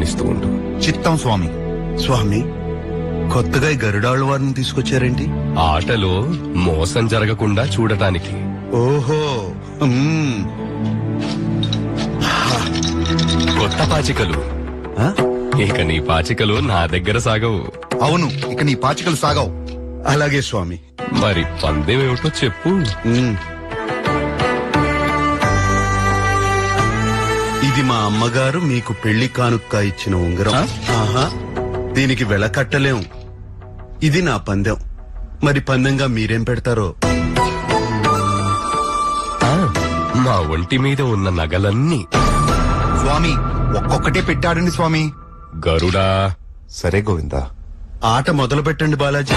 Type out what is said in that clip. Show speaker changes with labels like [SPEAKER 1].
[SPEAKER 1] ప్రయత్నిస్తూ ఉండు.
[SPEAKER 2] చిత్తం స్వామి.
[SPEAKER 3] స్వామి, కొత్తగా ఈ గరుడాళ్ళ వారిని తీసుకొచ్చారేంటి?
[SPEAKER 1] ఆటలో మోసం జరగకుండా చూడటానికి.
[SPEAKER 3] ఓహో.
[SPEAKER 1] కొత్త పాచికలు.
[SPEAKER 3] ఆ?
[SPEAKER 1] ఇక నీ పాచికలు నా దగ్గర సాగవు.
[SPEAKER 2] అవును, ఇక నీ పాచికలు సాగావు.
[SPEAKER 3] అలాగే స్వామి.
[SPEAKER 1] మరి పందెం ఏమిటో చెప్పు.
[SPEAKER 3] ఇది మా అమ్మగారు మీకు పెళ్లి కానుక్క ఇచ్చిన ఉంగరం. ఆహా, దీనికి వెలకట్టలేం. ఇది నా పందెం. మరి పందెంగా మీరేం పెడతారో?
[SPEAKER 1] మా ఒంటి మీద ఉన్న నగలన్నీ.
[SPEAKER 2] స్వామి, ఒక్కొక్కటే పెట్టాడండి స్వామి.
[SPEAKER 1] గరుడా.
[SPEAKER 4] సరే గోవిందా.
[SPEAKER 3] ఆట మొదలు పెట్టండి బాలాజీ.